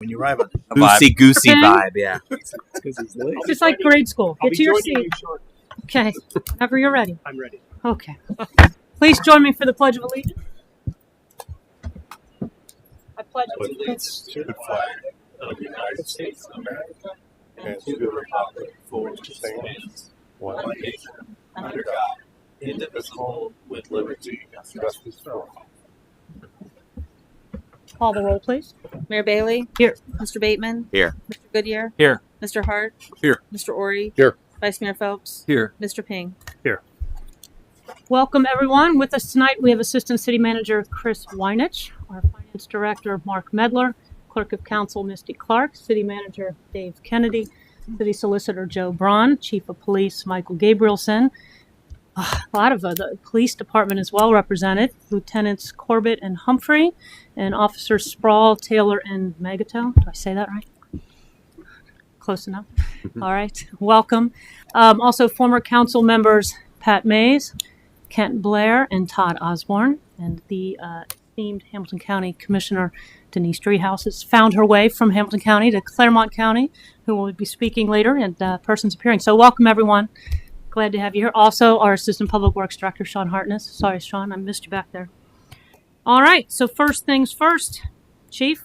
when you arrive on a loosey goosey Okay. vibe. Yeah. Just like grade school. Get to your seat. Short. Okay. Whenever you're ready. I'm ready. Okay. Please join me for the Pledge of Allegiance. I pledge allegiance To the flag of the United States of America and to the republic for which it stands, one nation, under God, indivisible, with liberty and justice for all. Call the roll, please. Mayor Bailey? Here. Mr. Bateman? Here. Mr. Goodyear? Here. Mr. Hart? Here. Mr. Ori? Here. Vice Mayor Phelps? Here. Mr. Ping? Welcome, everyone. With us tonight, we have Assistant City Manager Chris Weinich, our Finance Director Mark Medler, Clerk of Council Misty Clark, City Manager Dave Kennedy, City Solicitor Joe Braun, Chief of Police Michael Gabrielson. A lot of the police department is well represented. Lieutenants Corbett and Humphrey, and Officers Sproul, Taylor, and Magato. Do I say that right? Close enough. All right. Welcome. Also, former council members Pat Mays, Kent Blair, and Todd Osborne, and the esteemed Hamilton County Commissioner Denise Driehaus has found her way from Hamilton County to Claremont County, who will be speaking later, and persons appearing. So welcome, everyone. Glad to have you here. Also, our Assistant Public Works Director, Sean Hartness. Sorry, Sean, I missed you back there. All right, so first things first. Chief,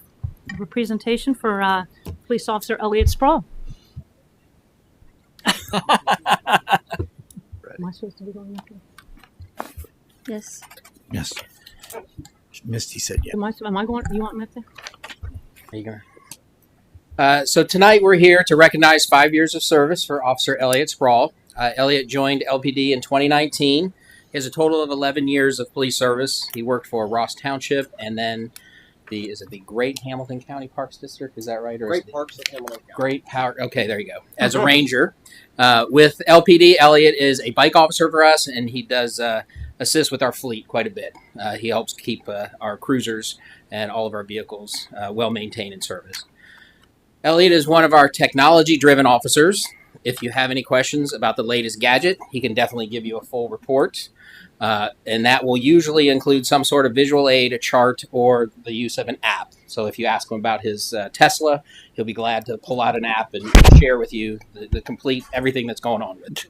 a presentation for Police Officer Elliot Sproul. Am I supposed to be going after? Yes. Yes. Misty said yeah. Am I going? You want me up there? There you go. So tonight we're here to recognize 5 years of service for Officer Elliot Sproul. Elliot joined LPD in 2019. He has a total of 11 years of police service. He worked for Ross Township and then the Great Hamilton County Parks District? Is that right? Or Great Parks of Hamilton County. Great Power. Okay, there you go. As a ranger. With LPD, Elliot is a bike officer for us, and he does assist with our fleet quite a bit. He helps keep our cruisers and all of our vehicles well maintained in service. Elliot is one of our technology-driven officers. If you have any questions about the latest gadget, he can definitely give you a full report. And that will usually include some sort of visual aid, a chart, or the use of an app. So if you ask him about his Tesla, he'll be glad to pull out an app and share with you the complete everything that's going on with it.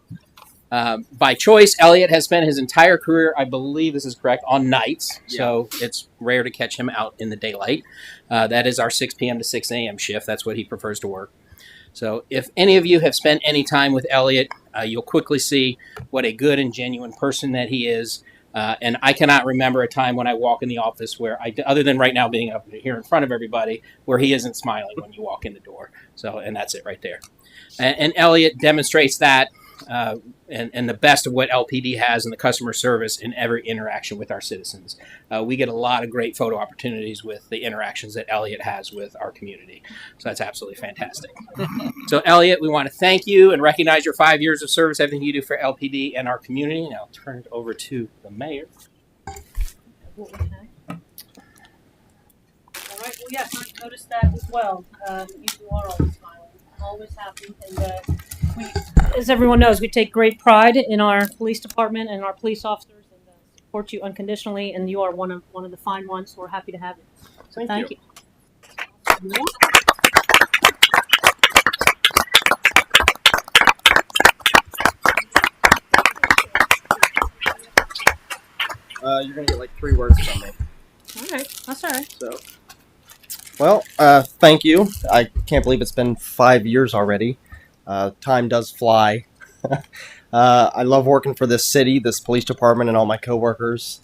By choice, Elliot has spent his entire career, I believe this is correct, on nights. Yeah. So it's rare to catch him out in the daylight. That is our 6 p.m. to 6 a.m. shift. That's what he prefers to work. So if any of you have spent any time with Elliot, you'll quickly see what a good and genuine person that he is. And I cannot remember a time when I walk in the office where, other than right now being up here in front of everybody, where he isn't smiling when you walk in the door. So, and that's it right there. And Elliot demonstrates that and the best of what LPD has in the customer service in every interaction with our citizens. We get a lot of great photo opportunities with the interactions that Elliot has with our community. So that's absolutely fantastic. So Elliot, we want to thank you and recognize your 5 years of service, everything you do for LPD and our community. Now I'll turn it over to the mayor. All right. Well, yes, I noticed that as well. You are always smiling, always happy, and as everyone knows, we take great pride in our police department and our police officers, and support you unconditionally. And you are one of the fine ones. So we're happy to have you. So thank you. You're gonna get like 3 words from me. All right, that's all right. So, well, thank you. I can't believe it's been 5 years already. Time does fly. I love working for this city, this police department, and all my coworkers.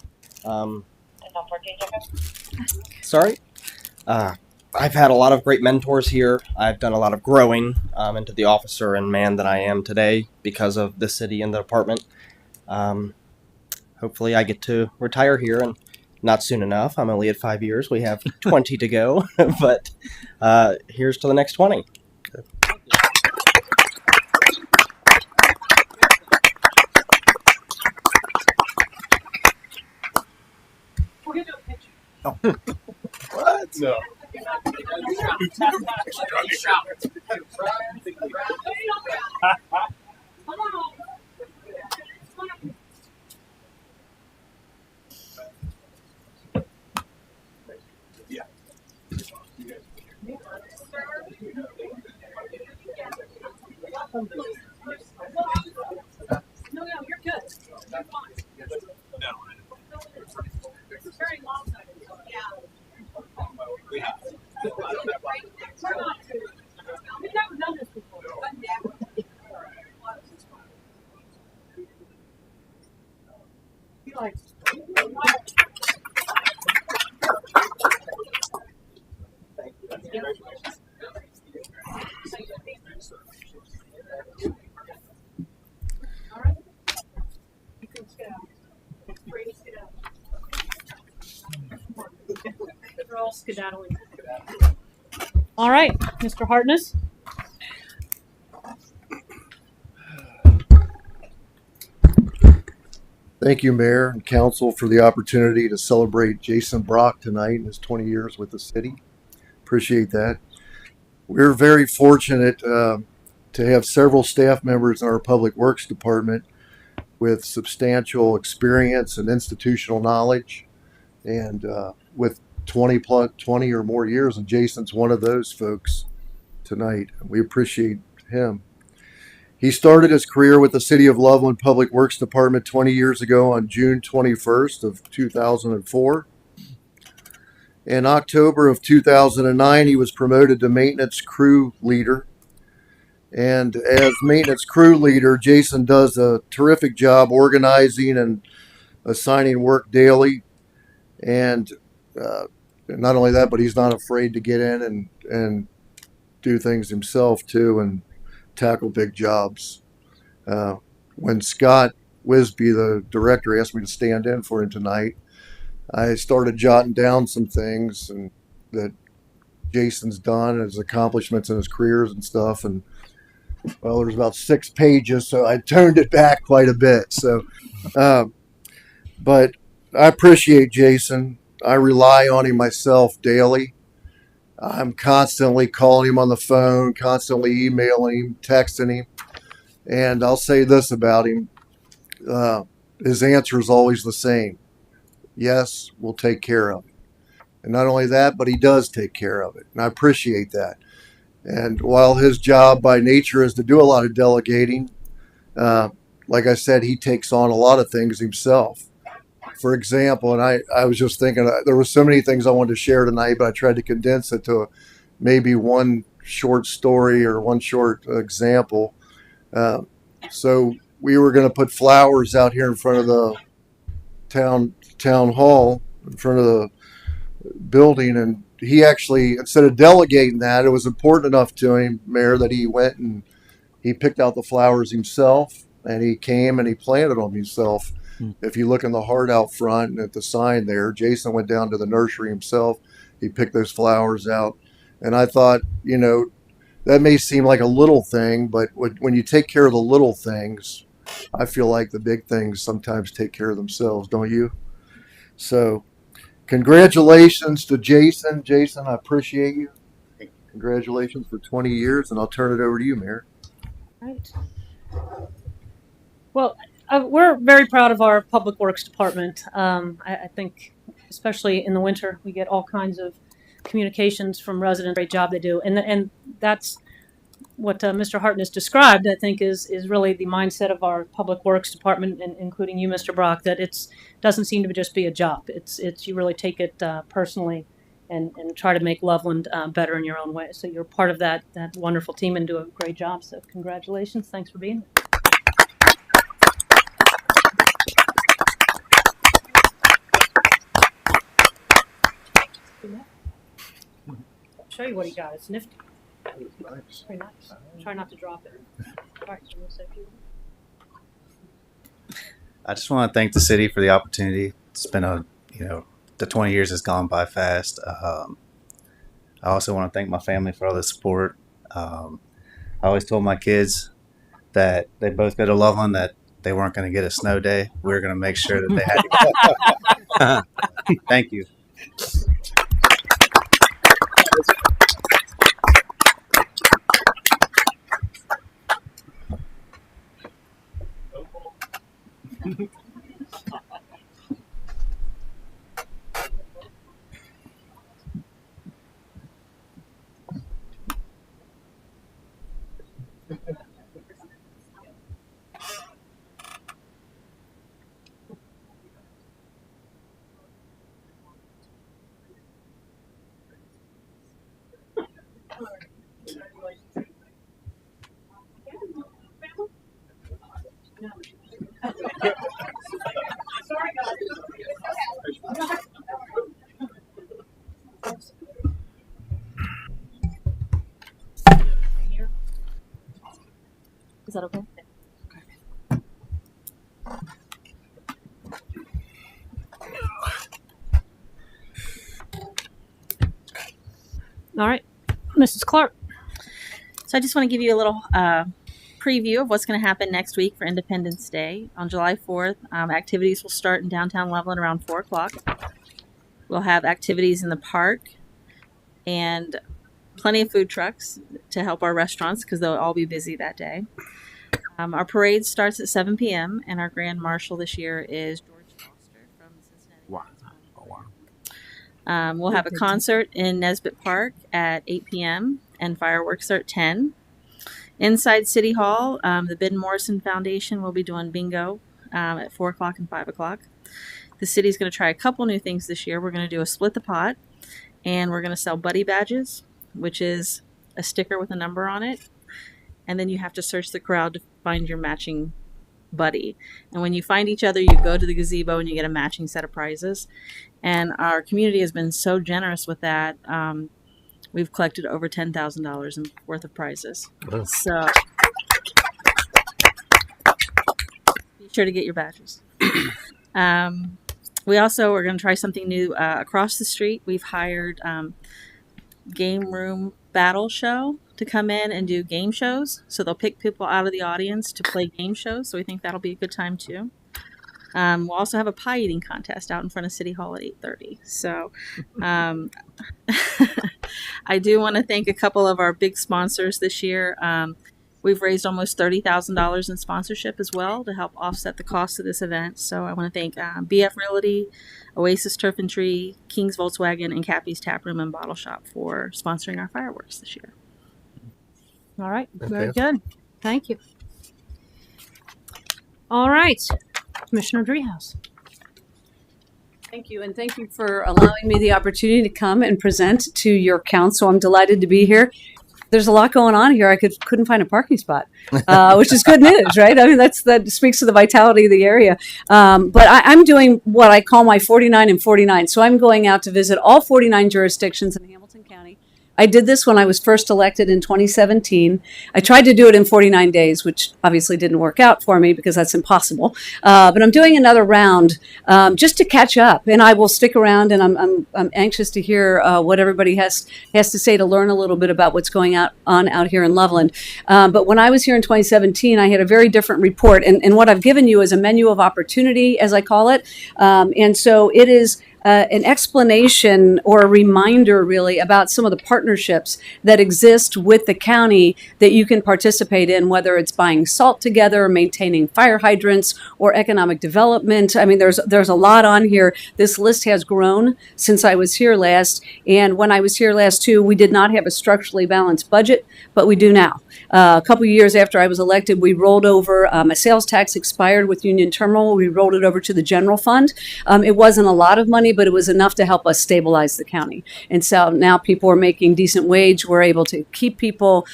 Sorry? I've had a lot of great mentors here. I've done a lot of growing into the officer and man that I am today because of the city and the department. Hopefully I get to retire here, and not soon enough. I'm only at 5 years. We have 20 to go, but here's to the next 20. Oh. What? No. They're all skedaddling. All right, Mr. Hartness. Thank you, Mayor and Council, for the opportunity to celebrate Jason Brock tonight in his 20 years with the city. Appreciate that. We're very fortunate to have several staff members in our Public Works Department with substantial experience and institutional knowledge, and with 20 or more years, and Jason's one of those folks tonight. We appreciate him. He started his career with the City of Loveland Public Works Department 20 years ago on June 21st of 2004. In October of 2009, he was promoted to maintenance crew leader. And as maintenance crew leader, Jason does a terrific job organizing and assigning work daily. And not only that, but he's not afraid to get in and do things himself too, and tackle big jobs. When Scott Wisby, the director, asked me to stand in for him tonight, I started jotting down some things and that Jason's done, his accomplishments in his careers and stuff. And well, there's about 6 pages, so I toned it back quite a bit. So, but I appreciate Jason. I rely on him myself daily. I'm constantly calling him on the phone, constantly emailing him, texting him. And I'll say this about him. His answer is always the same. Yes, we'll take care of it. And not only that, but he does take care of it. And I appreciate that. And while his job by nature is to do a lot of delegating, like I said, he takes on a lot of things himself. For example, and I was just thinking, there were so many things I wanted to share tonight, but I tried to condense it to maybe one short story or one short example. So we were going to put flowers out here in front of the town hall, in front of the building, and he actually, instead of delegating that, it was important enough to him, Mayor, that he went and he picked out the flowers himself, and he came and he planted them himself. If you look in the heart out front and at the sign there, Jason went down to the nursery himself. He picked those flowers out. And I thought, you know, that may seem like a little thing, but when you take care of the little things, I feel like the big things sometimes take care of themselves, don't you? So congratulations to Jason. Jason, I appreciate you. Congratulations for 20 years, and I'll turn it over to you, Mayor. Right. Well, we're very proud of our Public Works Department. I think, especially in the winter, we get all kinds of communications from residents. Great job they do, and that's what Mr. Hartness described. I think is really the mindset of our Public Works Department, and including you, Mr. Brock. That it doesn't seem to just be a job. It's you really take it personally, and try to make Loveland better in your own way. So you're part of that wonderful team and do a great job. So congratulations. Thanks for being here. Show you what he got. It's nifty. Nice. Very nice. Try not to drop it. All right, so we'll say a few. I just want to thank the city for the opportunity. It's been the 20 years has gone by fast. I also want to thank my family for all the support. I always told my kids that they both go to Loveland that they weren't going to get a snow day. We were going to make sure that they had. Thank you. Is that okay? All right, Mrs. Clark. So I just want to give you a little preview of what's going to happen next week for Independence Day. On July 4th, activities will start in downtown Loveland around 4 o'clock. We'll have activities in the park and plenty of food trucks to help our restaurants because they'll all be busy that day. Our parade starts at 7 p.m. and our grand marshal this year is George Foster from the Cincinnati. Wow. Oh, wow. We'll have a concert in Nesbitt Park at 8 p.m. and fireworks are at 10. Inside City Hall, the Ben Morrison Foundation will be doing bingo at 4 o'clock and 5 o'clock. The city's going to try a couple new things this year. We're going to do a split the pot, and we're going to sell buddy badges, which is a sticker with a number on it. And then you have to search the crowd to find your matching buddy. And when you find each other, you go to the gazebo and you get a matching set of prizes. And our community has been so generous with that. We've collected over $10,000 worth of prizes. Wow. So be sure to get your badges. We also are going to try something new across the street. We've hired Game Room Battle Show to come in and do game shows. So they'll pick people out of the audience to play game shows. So we think that'll be a good time too. We'll also have a pie eating contest out in front of City Hall at 8:30. So I do want to thank a couple of our big sponsors this year. We've raised almost $30,000 in sponsorship as well to help offset the cost of this event. So I want to thank BF Realty, Oasis Turf and Tree, King's Volkswagen, and Cappy's Tap Room and Bottle Shop for sponsoring our fireworks this year. All right, very good. Thank you. All right, Commissioner Dreehouse. Thank you, and thank you for allowing me the opportunity to come and present to your council. I'm delighted to be here. There's a lot going on here. I couldn't find a parking spot, which is good news, right? I mean, that speaks to the vitality of the area. But I'm doing what I call my 49 and 49. So I'm going out to visit all 49 jurisdictions in Hamilton County. I did this when I was first elected in 2017. I tried to do it in 49 days, which obviously didn't work out for me because that's impossible. But I'm doing another round just to catch up, and I will stick around. And I'm anxious to hear what everybody has to say to learn a little bit about what's going on out here in Loveland. But when I was here in 2017, I had a very different report, and what I've given you is a menu of opportunity, as I call it. And so it is an explanation or a reminder really about some of the partnerships that exist with the county that you can participate in, whether it's buying salt together, maintaining fire hydrants, or economic development. I mean, there's a lot on here. This list has grown since I was here last. And when I was here last too, we did not have a structurally balanced budget, but we do now. A couple of years after I was elected, we rolled over, a sales tax expired with Union Terminal. We rolled it over to the general fund. It wasn't a lot of money, but it was enough to help us stabilize the county. And so now people are making decent wage. We're able to keep people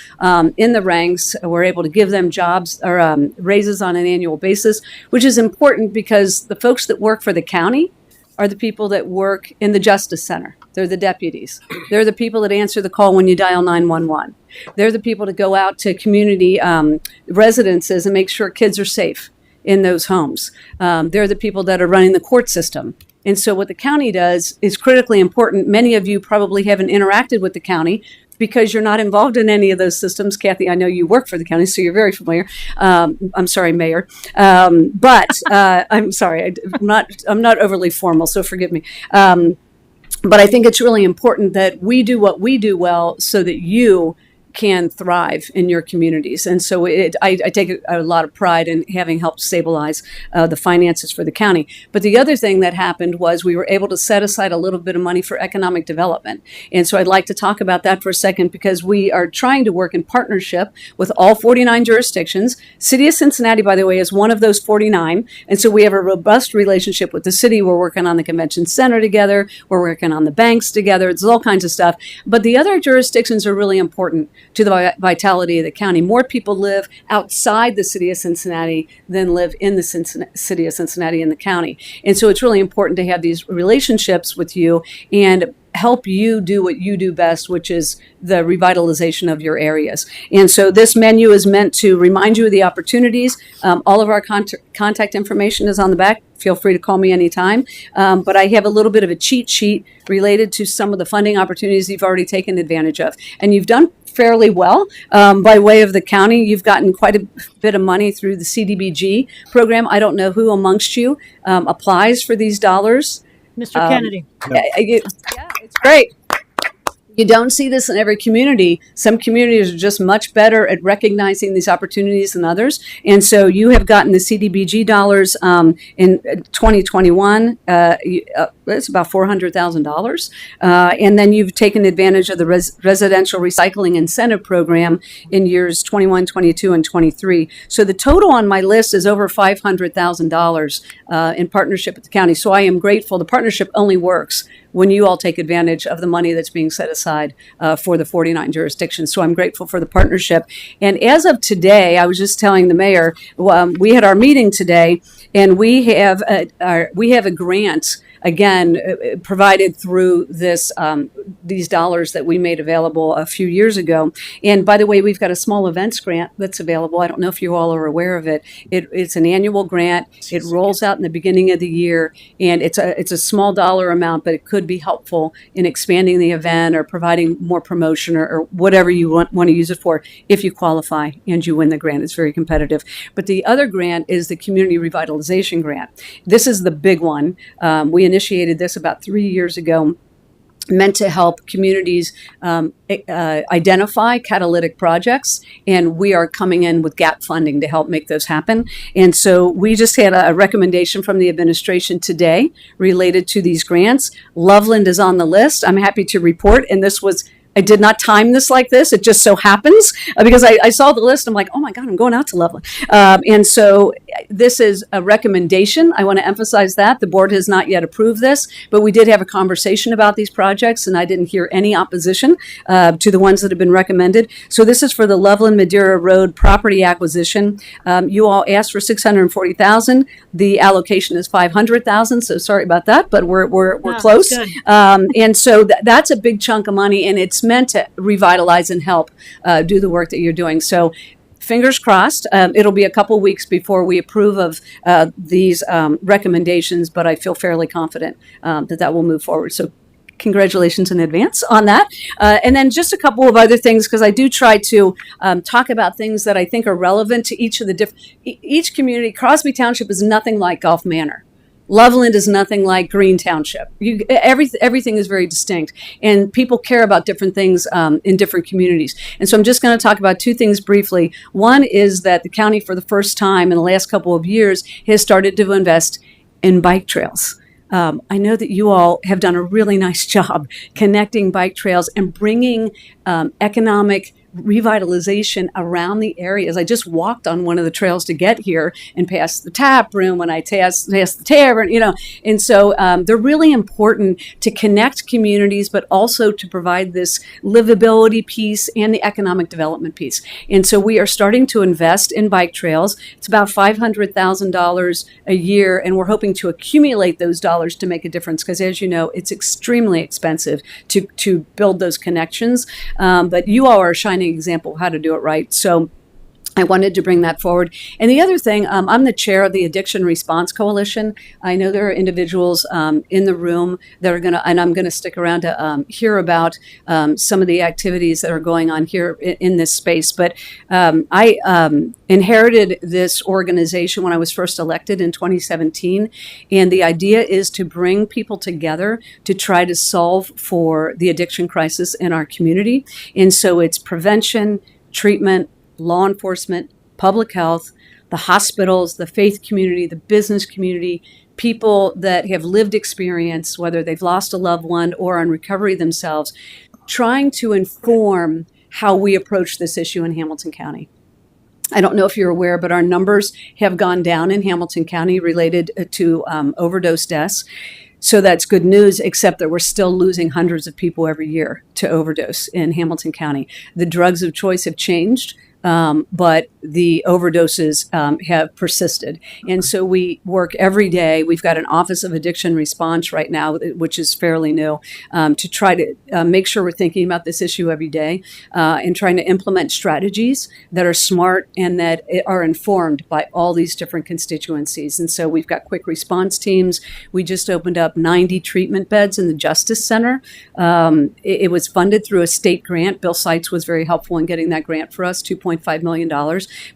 in the ranks. We're able to give them jobs or raises on an annual basis, which is important because the folks that work for the county are the people that work in the Justice Center. They're the deputies. They're the people that answer the call when you dial 911. They're the people that go out to community residences and make sure kids are safe in those homes. They're the people that are running the court system. And so what the county does is critically important. Many of you probably haven't interacted with the county because you're not involved in any of those systems. Kathy, I know you work for the county, so you're very familiar. I'm sorry, Mayor. But I'm sorry, I'm not overly formal, so forgive me. But I think it's really important that we do what we do well so that you can thrive in your communities. And so I take a lot of pride in having helped stabilize the finances for the county. But the other thing that happened was we were able to set aside a little bit of money for economic development. And so I'd like to talk about that for a second because we are trying to work in partnership with all 49 jurisdictions. City of Cincinnati, by the way, is one of those 49. And so we have a robust relationship with the city. We're working on the convention center together. We're working on the banks together. It's all kinds of stuff. But the other jurisdictions are really important to the vitality of the county. More people live outside the city of Cincinnati than live in the city of Cincinnati in the county. And so it's really important to have these relationships with you. And help you do what you do best, which is the revitalization of your areas. And so this menu is meant to remind you of the opportunities. All of our contact information is on the back. Feel free to call me anytime. But I have a little bit of a cheat sheet related to some of the funding opportunities you've already taken advantage of. And you've done fairly well by way of the county. You've gotten quite a bit of money through the CDBG program. I don't know who amongst you applies for these dollars. Mr. Kennedy. Yeah, it's great. You don't see this in every community. Some communities are just much better at recognizing these opportunities than others. And so you have gotten the CDBG dollars in 2021. It's about $400,000. And then you've taken advantage of the residential recycling incentive program in years 21, 22, and 23. So the total on my list is over $500,000 in partnership with the county. So I am grateful. The partnership only works when you all take advantage of the money that's being set aside for the 49 jurisdictions. So I'm grateful for the partnership. And as of today, I was just telling the mayor, we had our meeting today, and we have a grant, again, provided through this these dollars that we made available a few years ago. And by the way, we've got a small events grant that's available. I don't know if you all are aware of it. It's an annual grant. It rolls out in the beginning of the year, and it's a small dollar amount, but it could be helpful in expanding the event or providing more promotion or whatever you want to use it for if you qualify and you win the grant. It's very competitive. But the other grant is the Community Revitalization Grant. This is the big one. We initiated this about 3 years ago, meant to help communities identify catalytic projects, and we are coming in with gap funding to help make those happen. And so we just had a recommendation from the administration today related to these grants. Loveland is on the list. I'm happy to report, and I did not time this like this. It just so happens because I saw the list. I'm like, oh my God, I'm going out to Loveland. And so this is a recommendation. I want to emphasize that. The board has not yet approved this, but we did have a conversation about these projects, and I didn't hear any opposition to the ones that have been recommended. So this is for the Loveland Madeira Road property acquisition. You all asked for $640,000. The allocation is $500,000. So sorry about that, but we're close. And so that's a big chunk of money, and it's meant to revitalize and help do the work that you're doing. So fingers crossed. It'll be a couple weeks before we approve of these recommendations, but I feel fairly confident that will move forward. So congratulations in advance on that. And then just a couple of other things, because I do try to talk about things that I think are relevant to each of the each community. Crosby Township is nothing like Gulf Manor. Loveland is nothing like Green Township. Everything is very distinct, and people care about different things in different communities. And so I'm just going to talk about two things briefly. One is that the county, for the first time in the last couple of years, has started to invest in bike trails. I know that you all have done a really nice job connecting bike trails and bringing economic revitalization around the areas. I just walked on one of the trails to get here and past the tap room when I passed the tavern, and so they're really important to connect communities, but also to provide this livability piece and the economic development piece. And so we are starting to invest in bike trails. It's about $500,000 a year, and we're hoping to accumulate those dollars to make a difference, because as you know, it's extremely expensive to build those connections. But you all are a shining example of how to do it right. So I wanted to bring that forward. And the other thing, I'm the chair of the Addiction Response Coalition. I know there are individuals in the room that are and I'm going to stick around to hear about some of the activities that are going on here in this space. But I inherited this organization when I was first elected in 2017. And the idea is to bring people together to try to solve for the addiction crisis in our community. And so it's prevention, treatment, law enforcement, public health, the hospitals, the faith community, the business community, people that have lived experience, whether they've lost a loved one or are in recovery themselves, trying to inform how we approach this issue in Hamilton County. I don't know if you're aware, but our numbers have gone down in Hamilton County related to overdose deaths. So that's good news, except that we're still losing hundreds of people every year to overdose in Hamilton County. The drugs of choice have changed. but the overdoses have persisted. And so we work every day. We've got an Office of Addiction Response right now, which is fairly new, to try to make sure we're thinking about this issue every day and trying to implement strategies that are smart and that are informed by all these different constituencies. And so we've got quick response teams. We just opened up 90 treatment beds in the Justice Center. It was funded through a state grant. Bill Seitz was very helpful in getting that grant for us, $2.5 million.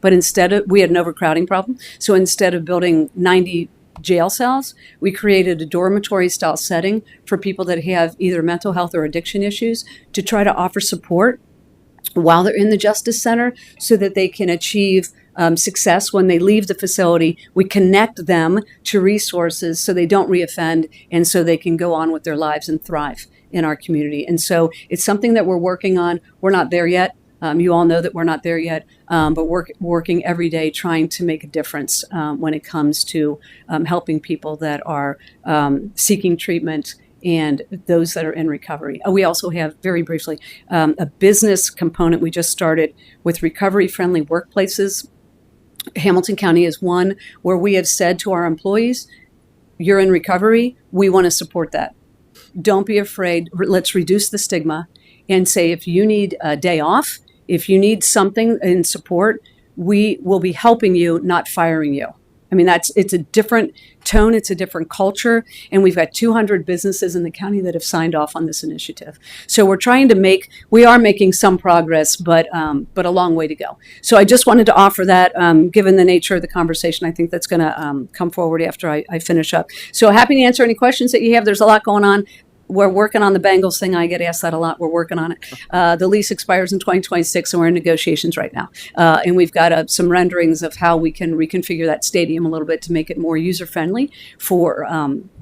But instead of, we had an overcrowding problem. So instead of building 90 jail cells, we created a dormitory style setting for people that have either mental health or addiction issues to try to offer support while they're in the Justice Center so that they can achieve success when they leave the facility. We connect them to resources so they don't reoffend and so they can go on with their lives and thrive in our community. And so it's something that we're working on. We're not there yet. You all know that we're not there yet, but we're working every day trying to make a difference when it comes to helping people that are seeking treatment and those that are in recovery. We also have, very briefly, a business component we just started with recovery-friendly workplaces. Hamilton County is one where we have said to our employees, you're in recovery, we want to support that. Don't be afraid. Let's reduce the stigma and say if you need a day off, if you need something in support, we will be helping you, not firing you. I mean, it's a different tone, it's a different culture, and we've got 200 businesses in the county that have signed off on this initiative. So we are making some progress, but a long way to go. So I just wanted to offer that, given the nature of the conversation. I think that's going to come forward after I finish up. So happy to answer any questions that you have. There's a lot going on. We're working on the Bengals thing. I get asked that a lot. We're working on it. The lease expires in 2026, and we're in negotiations right now. And we've got some renderings of how we can reconfigure that stadium a little bit to make it more user-friendly for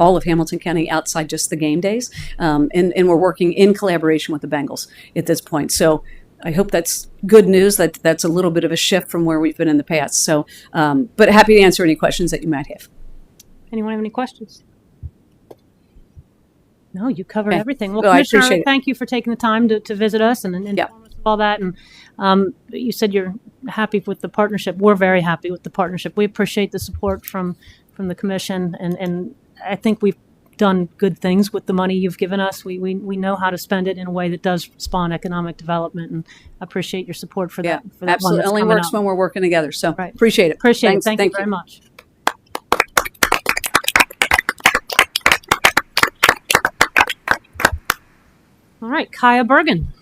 all of Hamilton County outside just the game days. And we're working in collaboration with the Bengals at this point. So I hope that's good news. That's a little bit of a shift from where we've been in the past. So, but happy to answer any questions that you might have. Anyone have any questions? No, you covered Okay. everything. Well, No, I Commissioner, appreciate it. thank you for taking the time to visit us and Yeah. inform us of all that. And you said you're happy with the partnership. We're very happy with the partnership. We appreciate the support from the commission, and I think we've done good things with the money you've given us. We know how to spend it in a way that does spawn economic development, and I appreciate your support for Yeah, that. For that absolutely. one that's Only coming works up. when we're working together. So Right. appreciate it. Appreciate Thanks. it. Thank you very much. All right, Kaya Bergen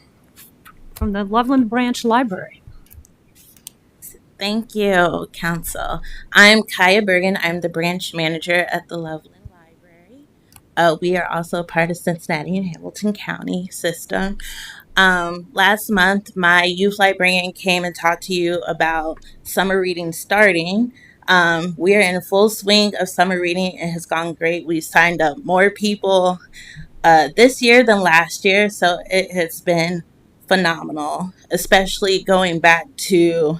from the Loveland Branch Library. Thank you, Council. I'm Kaya Bergen. I'm the branch manager at the Loveland Library. We are also part of Cincinnati and Hamilton County system. Last month, my youth librarian came and talked to you about summer reading starting. We are in full swing of summer reading. It has gone great. We signed up more people this year than last year, so it has been phenomenal, especially going back to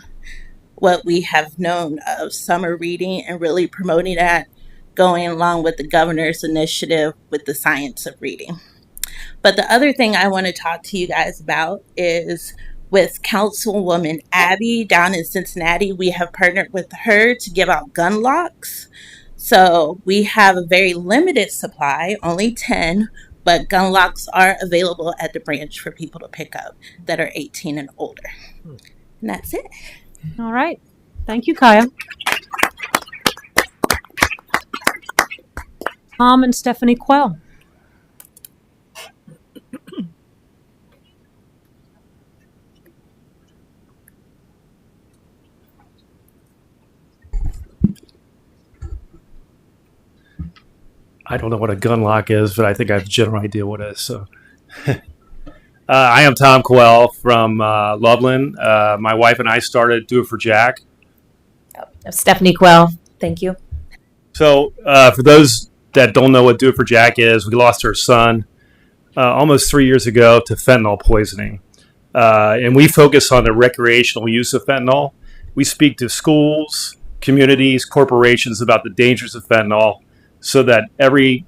what we have known of summer reading and really promoting that, going along with the governor's initiative with the science of reading. But the other thing I want to talk to you guys about is with Councilwoman Abby down in Cincinnati. We have partnered with her to give out gun locks. So we have a very limited supply, only 10, but gun locks are available at the branch for people to pick up that are 18 and older. And that's it. All right. Thank you, Kaya. Tom and Stephanie Quell. I don't know what a gun lock is, but I think I have a general idea what it is. So, I am Tom Quell from Loveland. My wife and I started Do It for Jack. Stephanie Quell. Thank you. So, for those that don't know what Do It for Jack is, we lost our son almost 3 years ago to fentanyl poisoning. And we focus on the recreational use of fentanyl. We speak to schools, communities, corporations about the dangers of fentanyl so that every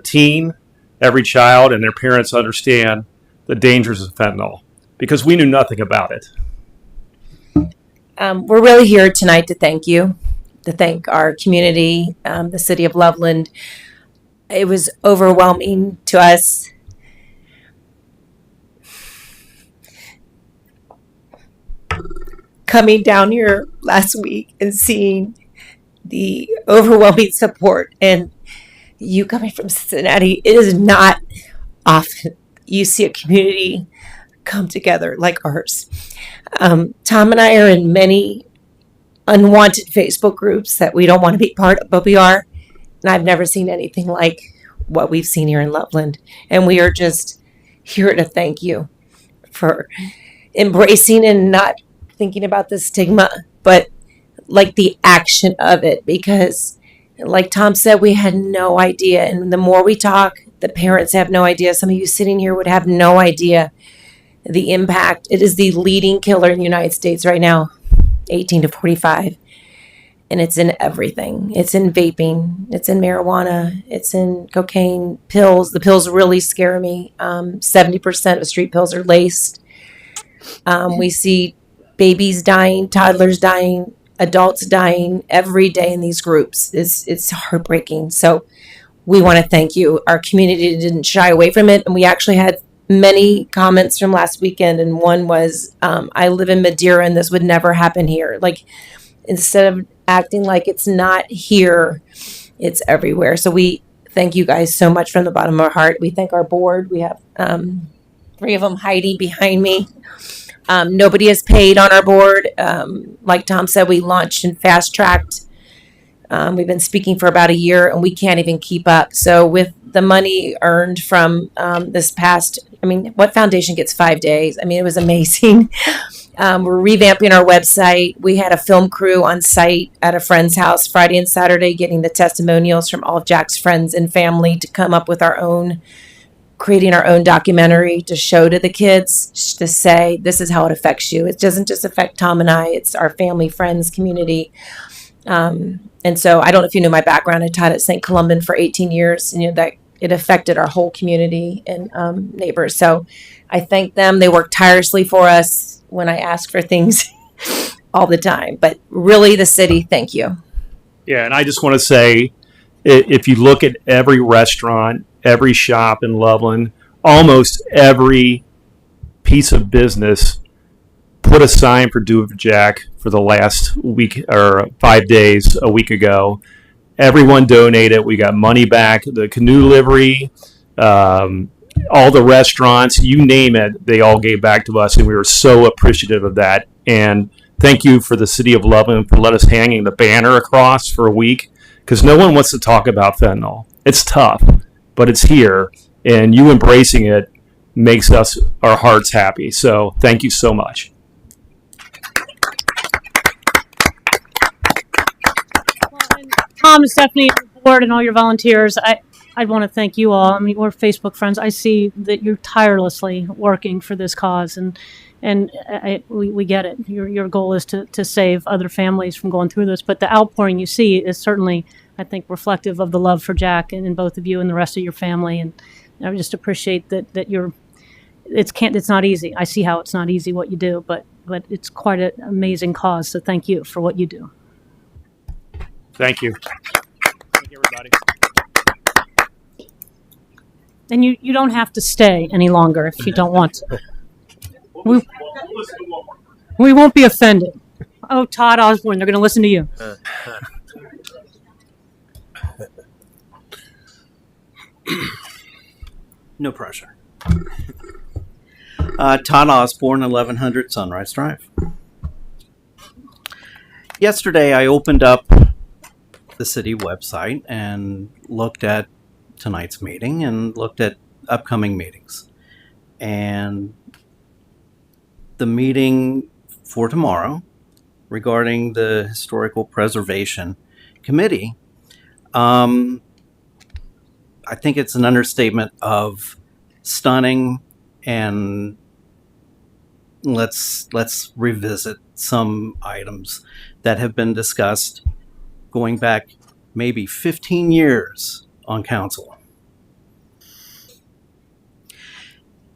teen, every child, and their parents understand the dangers of fentanyl because we knew nothing about it. We're really here tonight to thank you, to thank our community, the city of Loveland. It was overwhelming to us. Coming down here last week and seeing the overwhelming support, and you coming from Cincinnati, it is not often you see a community come together like ours. Tom and I are in many unwanted Facebook groups that we don't want to be part of, but we are. And I've never seen anything like what we've seen here in Loveland. And we are just here to thank you for embracing and not thinking about the stigma, but like the action of it. Because like Tom said, we had no idea. And the more we talk, the parents have no idea. Some of you sitting here would have no idea the impact. It is the leading killer in the United States right now, 18 to 45. And it's in everything. It's in vaping. It's in marijuana. It's in cocaine, pills. The pills really scare me. 70% of street pills are laced. We see babies dying, toddlers dying, adults dying every day in these groups. It's heartbreaking. So we want to thank you. Our community didn't shy away from it. And we actually had many comments from last weekend. And one was, I live in Madeira and this would never happen here. Like, instead of acting like it's not here, it's everywhere. So we thank you guys so much from the bottom of our heart. We thank our board. We have 3 of them hiding behind me. Nobody is paid on our board. Like Tom said, we launched and fast-tracked. We've been speaking for about a year, and we can't even keep up. So with the money earned from this past, I mean, what foundation gets 5 days? I mean, it was amazing. We're revamping our website. We had a film crew on site at a friend's house Friday and Saturday, getting the testimonials from all of Jack's friends and family to come up with creating our own documentary to show to the kids, to say, this is how it affects you. It doesn't just affect Tom and I, it's our family, friends, community. And so I don't know if you know my background. I taught at St. Columban for 18 years, and that it affected our whole community and neighbors. So I thank them. They work tirelessly for us when I ask for things all the time. But really, the city, thank you. Yeah, and I just want to say, if you look at every restaurant, every shop in Loveland, almost every piece of business put a sign for Do It For Jack for the last week or 5 days, a week ago. Everyone donated. We got money back. The canoe livery, all the restaurants, you name it, they all gave back to us, and we were so appreciative of that. And thank you for the city of Loveland for letting us hanging the banner across for a week, because no one wants to talk about fentanyl. It's tough, but it's here, and you embracing it makes our hearts happy. So thank you so much. Tom and Stephanie, and the board, and all your volunteers, I want to thank you all. I mean, we're Facebook friends. I see that you're tirelessly working for this cause, and we get it. Your goal is to save other families from going through this. But the outpouring you see is certainly, I think, reflective of the love for Jack and in both of you and the rest of your family. And I just appreciate that you're. It's not easy. I see how it's not easy what you do, but it's quite an amazing cause. So thank you for what you do. Thank you. Thank you, everybody. And you don't have to stay any longer if you don't want to. We won't be offended. Oh, Todd Osborne, they're going to listen to you. No pressure. Todd Osborne, 1100 Sunrise Drive. Yesterday, I opened up the city website and looked at tonight's meeting and looked at upcoming meetings. And the meeting for tomorrow regarding the Historical Preservation Committee, I think it's an understatement of stunning, and let's revisit some items that have been discussed going back maybe 15 years on council.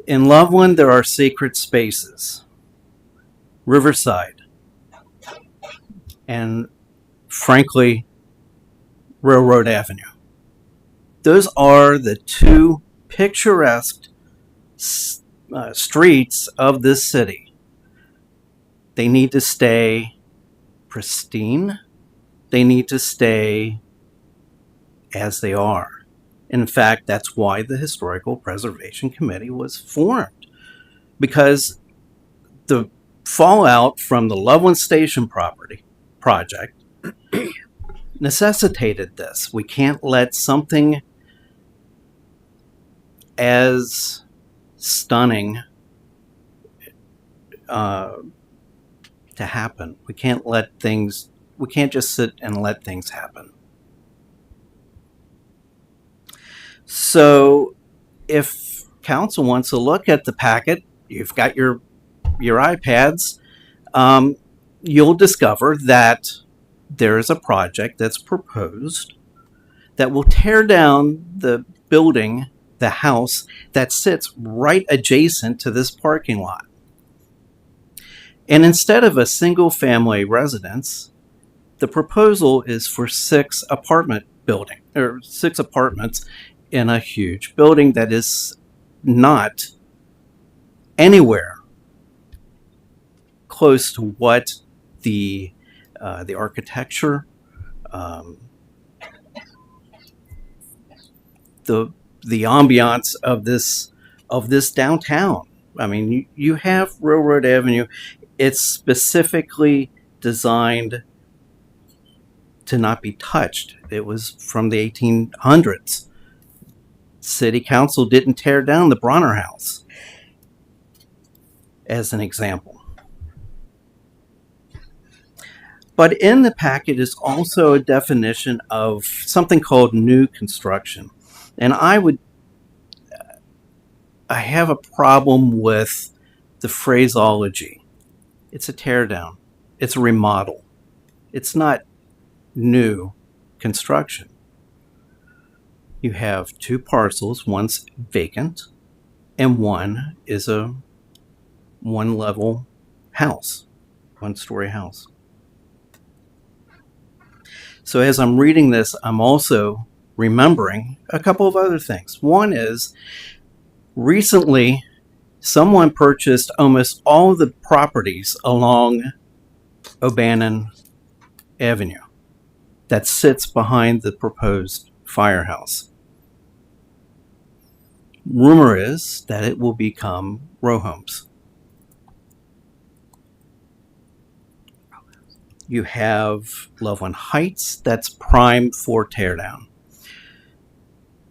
In Loveland, there are sacred spaces. Riverside, and frankly, Railroad Avenue. Those are the two picturesque streets of this city. They need to stay pristine. They need to stay as they are. In fact, that's why the Historical Preservation Committee was formed, because the fallout from the Loveland Station project necessitated this. We can't let something as stunning to happen. We can't just sit and let things happen. So if council wants to look at the packet, you've got your iPads, you'll discover that there is a project that's proposed that will tear down the building, the house that sits right adjacent to this parking lot. And instead of a single family residence, the proposal is for 6 apartments in a huge building that is not anywhere close to what the architecture, the ambiance of this downtown. I mean, you have Railroad Avenue. It's specifically designed to not be touched. It was from the 1800s. City Council didn't tear down the Bronner House, as an example. But in the packet is also a definition of something called new construction. And I have a problem with the phraseology. It's a tear down. It's a remodel. It's not new construction. You have 2 parcels, one's vacant, and one is a one-level house, one-story house. So as I'm reading this, I'm also remembering a couple of other things. One is, recently, someone purchased almost all of the properties along O'Bannon Avenue that sits behind the proposed firehouse. Rumor is that it will become row homes. You have Loveland Heights that's prime for teardown.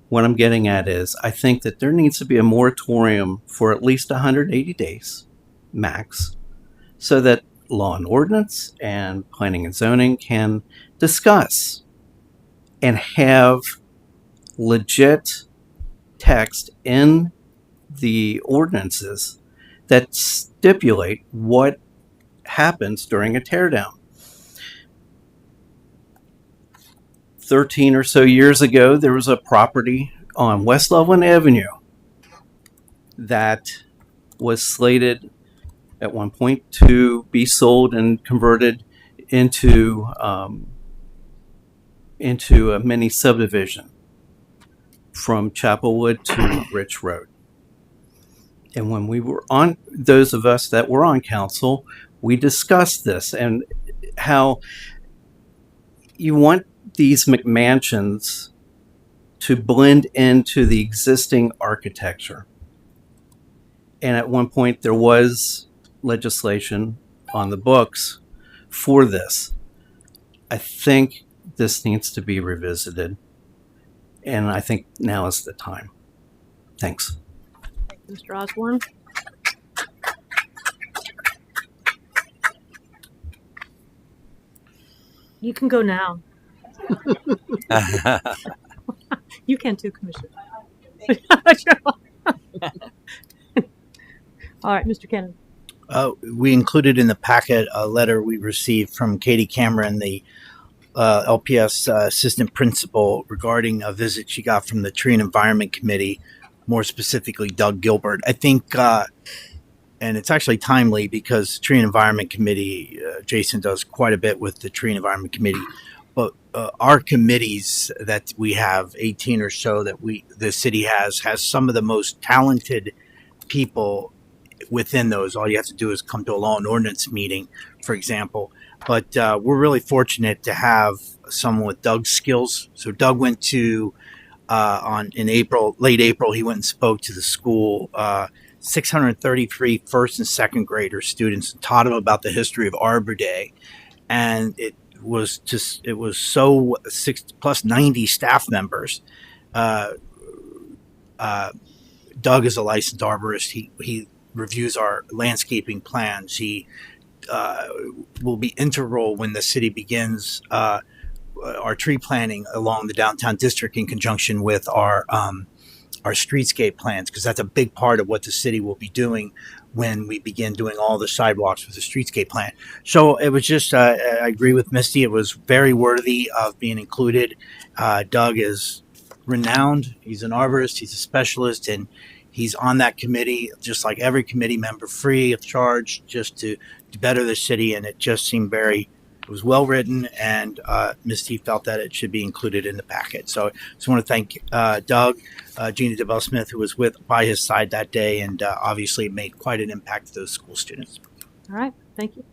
What I'm getting at is, I think that there needs to be a moratorium for at least 180 days, max, so that law and ordinance and planning and zoning can discuss and have legit text in the ordinances that stipulate what happens during a teardown. 13 or so years ago, there was a property on West Loveland Avenue that was slated at one point to be sold and converted into a mini subdivision from Chapelwood to Rich Road. And when we were on, those of us that were on council, we discussed this and how you want these McMansions to blend into the existing architecture. And at one point there was legislation on the books for this. I think this needs to be revisited, and I think now is the time. Thanks. Thank you, Mr. Osborne. You can go now. You can too, Commissioner. All right, Mr. Kennedy. We included in the packet a letter we received from Katie Cameron, the LPS assistant principal, regarding a visit she got from the Tree and Environment Committee, more specifically Doug Gilbert. I think and it's actually timely because the Tree and Environment Committee, Jason does quite a bit with the Tree and Environment Committee, but our committees that we have, 18 or so that the city has some of the most talented people within those. All you have to do is come to a law and ordinance meeting, for example. But we're really fortunate to have someone with Doug's skills. So Doug went to late April, he went and spoke to the school, 633 first and second grader students, and taught them about the history of Arbor Day. And it was so 6 plus 90 staff members. Doug is a licensed arborist. He reviews our landscaping plans. He will be integral when the city begins our tree planting along the downtown district in conjunction with our streetscape plans, because that's a big part of what the city will be doing when we begin doing all the sidewalks with the streetscape plan. So it was just, I agree with Misty. It was very worthy of being included. Doug is renowned. He's an arborist. He's a specialist, and he's on that committee, just like every committee member, free of charge, just to better the city. And it just seemed it was well written, and Misty felt that it should be included in the packet. So I just want to thank Doug, Gina DeBell Smith, who was by his side that day, and obviously made quite an impact to those school students. All right, thank you.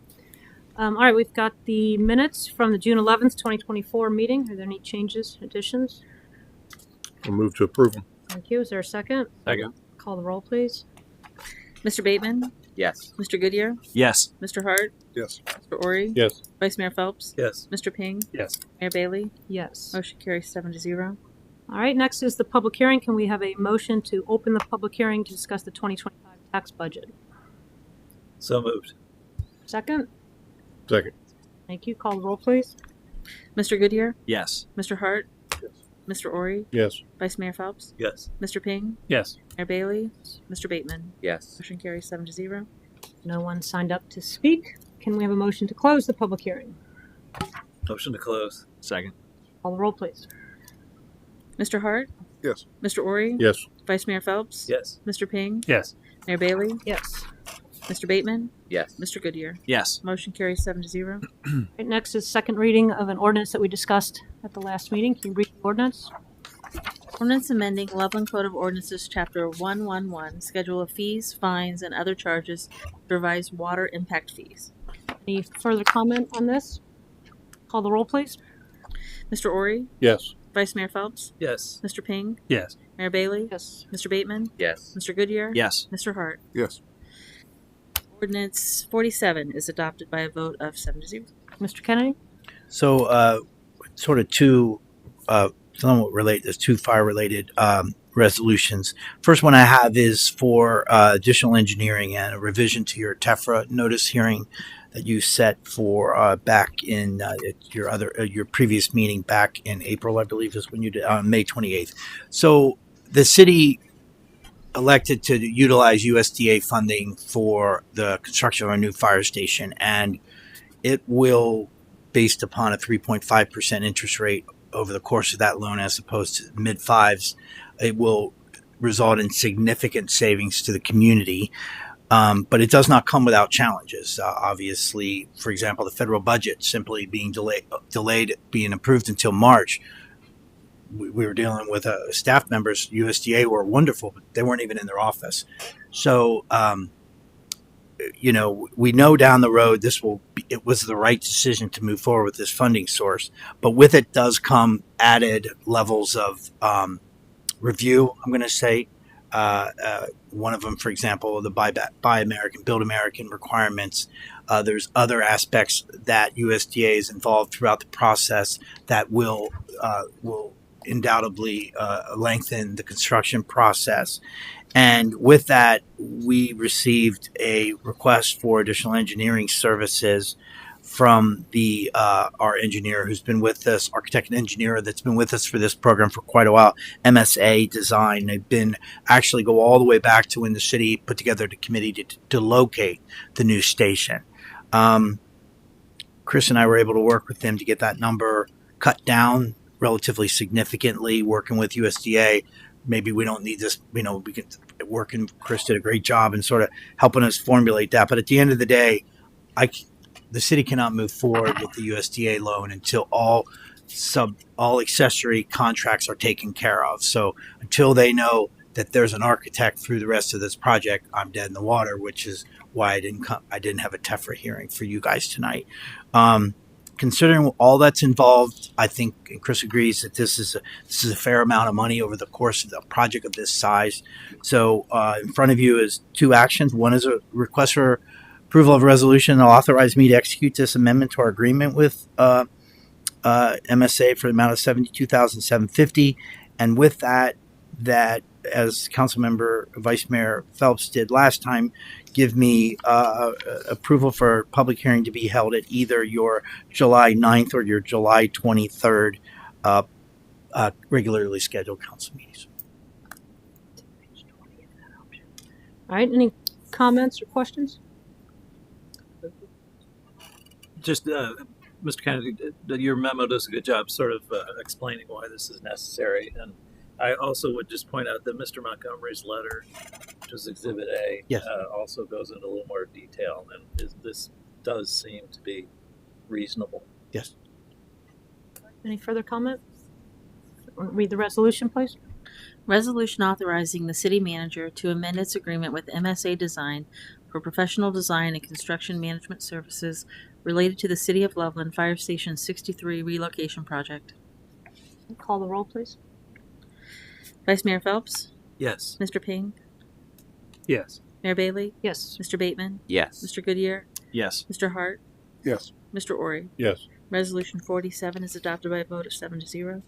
All right, we've got the minutes from the June 11th, 2024 meeting. Are there any changes, additions? I'll move to approve them. Thank you. Is there a second? Second. Call the roll, please. Mr. Bateman? Yes. Mr. Goodyear? Yes. Mr. Hart? Yes. Mr. Ori? Yes. Vice Mayor Phelps? Yes. Mr. Ping? Yes. Mayor Bailey? Yes. Motion carries 7-0. All right, next is the public hearing. Can we have a motion to open the public hearing to discuss the 2025 tax budget? So moved. Second? Second. Thank you. Call the roll, please. Mr. Goodyear? Yes. Mr. Hart? Yes. Mr. Ori? Yes. Vice Mayor Phelps? Yes. Mr. Ping? Yes. Mayor Bailey? Mr. Bateman? Yes. Motion carries 7-0. No one signed up to speak. Can we have a motion to close the public hearing? Motion to close. Second. Call the roll, please. Mr. Hart? Yes. Mr. Ori? Yes. Vice Mayor Phelps? Yes. Mr. Ping? Yes. Mayor Bailey? Yes. Mr. Bateman? Yes. Mr. Goodyear? Yes. Motion carries 7-0. Right, next is second reading of an ordinance that we discussed at the last meeting. Can you read the ordinance? Ordinance amending Loveland Code of Ordinances, Chapter 111, Schedule of Fees, Fines, and Other Charges to revise water impact fees. Any further comment on this? Call the roll, please. Mr. Ori? Yes. Vice Mayor Phelps? Yes. Mr. Ping? Yes. Mayor Bailey? Yes. Mr. Bateman? Yes. Mr. Goodyear? Yes. Mr. Hart? Yes. Ordinance 47 is adopted by a vote of 7-0. Mr. Kennedy? So, sort of two, somewhat related, there's two fire-related resolutions. First one I have is for additional engineering and a revision to your TEFRA notice hearing that you set for back in your previous meeting back in April, I believe is when you did, May 28th. So the city elected to utilize USDA funding for the construction of a new fire station, and it will, based upon a 3.5% interest rate over the course of that loan as opposed to mid fives, it will result in significant savings to the community. But it does not come without challenges. Obviously, for example, the federal budget simply being delayed being approved until March. We were dealing with staff members, USDA were wonderful, but they weren't even in their office. So, we know down the road it was the right decision to move forward with this funding source, but with it does come added levels of review. I'm going to say one of them, for example, the Buy American, Build American requirements. There's other aspects that USDA is involved throughout the process that will undoubtedly lengthen the construction process. And with that, we received a request for additional engineering services from our engineer who's been with us, architect and engineer that's been with us for this program for quite a while, MSA Design. They've been actually go all the way back to when the city put together the committee to locate the new station. Chris and I were able to work with them to get that number cut down relatively significantly, working with USDA. Maybe we don't need this, we can working. Chris did a great job in sort of helping us formulate that. But at the end of the day, the city cannot move forward with the USDA loan until all accessory contracts are taken care of. So until they know that there's an architect through the rest of this project, I'm dead in the water, which is why I didn't have a TEFRA hearing for you guys tonight. Considering all that's involved, I think, and Chris agrees, that this is a fair amount of money over the course of the project of this size. So in front of you is two actions. One is a request for approval of a resolution to authorize me to execute this amendment to our agreement with MSA for the amount of $72,750, and with that, as Councilmember Vice Mayor Phelps did last time, give me approval for public hearing to be held at either your July 9th or your July 23rd regularly scheduled council meetings. All right, any comments or questions? Just, Mr. Kennedy, your memo does a good job sort of explaining why this is necessary. And I also would just point out that Mr. Montgomery's letter, which is Exhibit A, yes, also goes into a little more detail. And this does seem to be reasonable. Yes. Any further comment? Read the resolution, please. Resolution authorizing the city manager to amend its agreement with MSA Design for professional design and construction management services related to the City of Loveland Fire Station 63 relocation project. Call the roll, please. Vice Mayor Phelps? Yes. Mr. Ping? Yes. Mayor Bailey? Yes. Mr. Bateman? Yes. Mr. Goodyear? Yes. Mr. Hart? Yes. Mr. Ori? Yes. Resolution 47 is adopted by a vote of 7-0.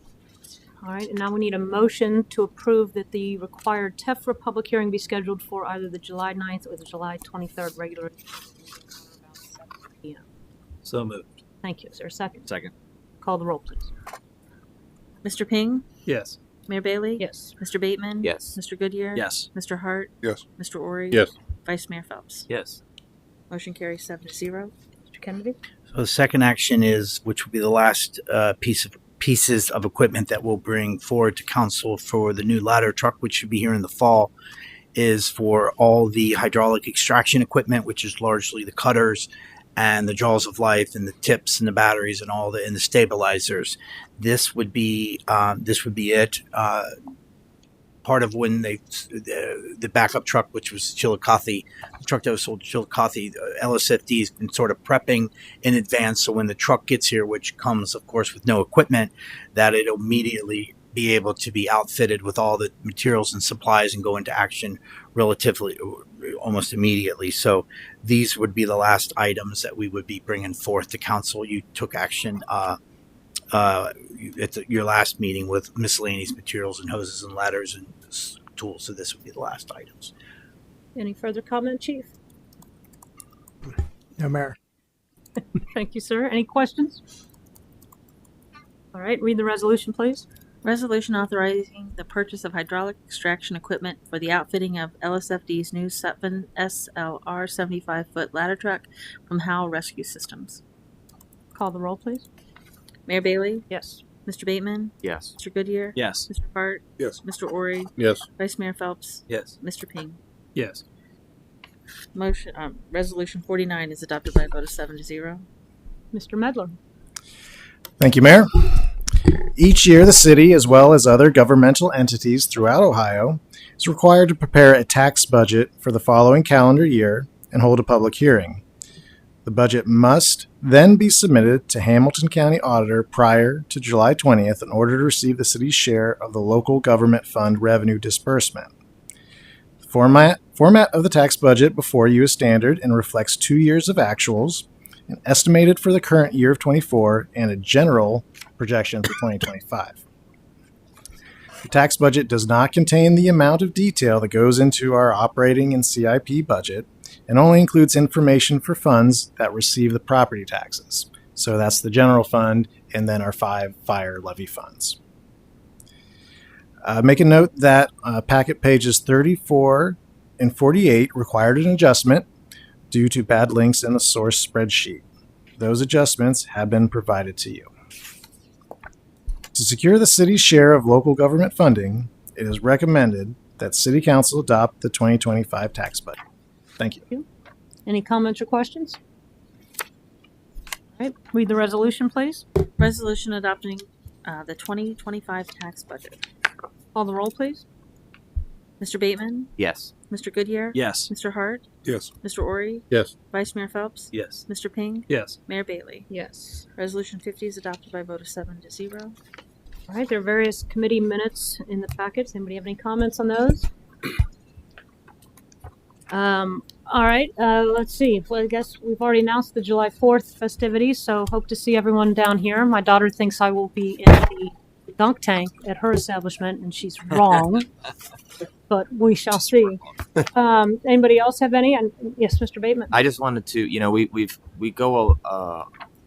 All right, and now we need a motion to approve that the required TEFRA public hearing be scheduled for either the July 9th or the July 23rd regular p.m. So moved. Thank you. Is there a second? Second. Call the roll, please. Mr. Ping? Yes. Mayor Bailey? Yes. Mr. Bateman? Yes. Mr. Goodyear? Yes. Mr. Hart? Yes. Mr. Ori? Yes. Vice Mayor Phelps? Yes. Motion carries 7-0. Mr. Kennedy? So the second action is, which will be the last pieces of equipment that we'll bring forward to council for the new ladder truck, which should be here in the fall, is for all the hydraulic extraction equipment, which is largely the cutters and the jaws of life and the tips and the batteries and all the stabilizers. This would be it. Part of when the backup truck, which was Chillicothe, the truck that was sold to Chillicothe, LSFD has been sort of prepping in advance. So when the truck gets here, which comes, of course, with no equipment, that it'll immediately be able to be outfitted with all the materials and supplies and go into action relatively, almost immediately. So these would be the last items that we would be bringing forth to council. You took action at your last meeting with miscellaneous materials and hoses and ladders and tools. So this would be the last items. Any further comment, Chief? No, Mayor. Thank you, sir. Any questions? All right, read the resolution, please. Resolution authorizing the purchase of hydraulic extraction equipment for the outfitting of LSFD's new Sutphen SLR 75-foot ladder truck from Howell Rescue Systems. Call the roll, please. Mayor Bailey? Yes. Mr. Bateman? Yes. Mr. Goodyear? Yes. Mr. Hart? Yes. Mr. Ori? Yes. Vice Mayor Phelps? Yes. Mr. Ping? Yes. Resolution 49 is adopted by a vote of 7-0. Mr. Medler? Thank you, Mayor. Each year, the city, as well as other governmental entities throughout Ohio, is required to prepare a tax budget for the following calendar year and hold a public hearing. The budget must then be submitted to Hamilton County Auditor prior to July 20th in order to receive the city's share of the local government fund revenue disbursement. The format of the tax budget before you is standard and reflects 2 years of actuals, an estimated for the current year of 24, and a general projection for 2025. The tax budget does not contain the amount of detail that goes into our operating and CIP budget, and only includes information for funds that receive the property taxes. So that's the general fund and then our 5 fire levy funds. Make a note that packet pages 34 and 48 required an adjustment due to bad links in the source spreadsheet. Those adjustments have been provided to you. To secure the city's share of local government funding, it is recommended that City Council adopt the 2025 tax budget. Thank you. Any comments or questions? All right, read the resolution, please. Resolution adopting the 2025 tax budget. Call the roll, please. Mr. Bateman? Yes. Mr. Goodyear? Yes. Mr. Hart? Yes. Mr. Ori? Yes. Vice Mayor Phelps? Yes. Mr. Ping? Yes. Mayor Bailey? Yes. Resolution 50 is adopted by a vote of 7-0. All right, there are various committee minutes in the packets. Anybody have any comments on those? All right, let's see. Well, I guess we've already announced the July 4th festivities, so hope to see everyone down here. My daughter thinks I will be in the dunk tank at her establishment, and she's wrong. But we shall see. Anybody else have any? And yes, Mr. Bateman. I just wanted to, we go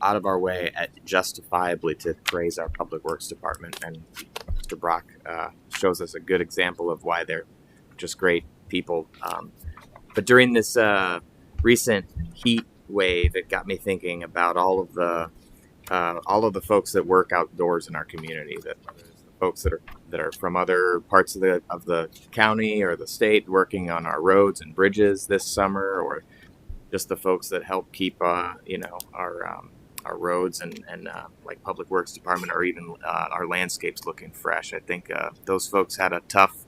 out of our way justifiably to praise our public works department, and Mr. Brock shows us a good example of why they're just great people. But during this recent heat wave, it got me thinking about all of the folks that work outdoors in our community. That the folks that are from other parts of the county or the state working on our roads and bridges this summer, or just the folks that help keep our roads and like Public Works Department, or even our landscapes looking fresh. I think those folks had a tough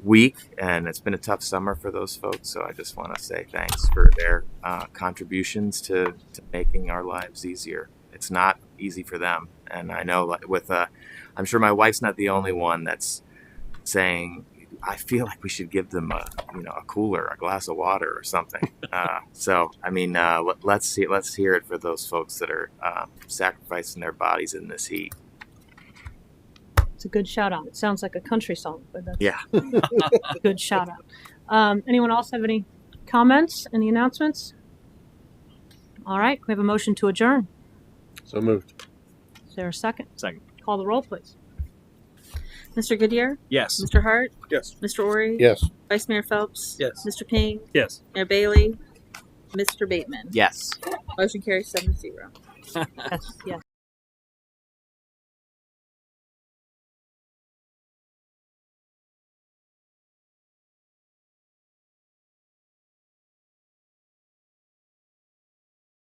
week, and it's been a tough summer for those folks. So I just want to say thanks for their contributions to making our lives easier. It's not easy for them, and I know I'm sure my wife's not the only one that's saying, I feel like we should give them a cooler, a glass of water or something. So, I mean, let's hear it for those folks that are sacrificing their bodies in this heat. It's a good shout out. It sounds like a country song, but that's Yeah. a good shout out. Anyone else have any comments? Any announcements? All right, we have a motion to adjourn. So moved. Is there a second? Second. Call the roll, please. Mr. Goodyear? Yes. Mr. Hart? Yes. Mr. Ori? Yes. Vice Mayor Phelps? Yes. Mr. Ping? Yes. Mayor Bailey? Mr. Bateman? Yes. Motion carries 7-0. Yes, yes.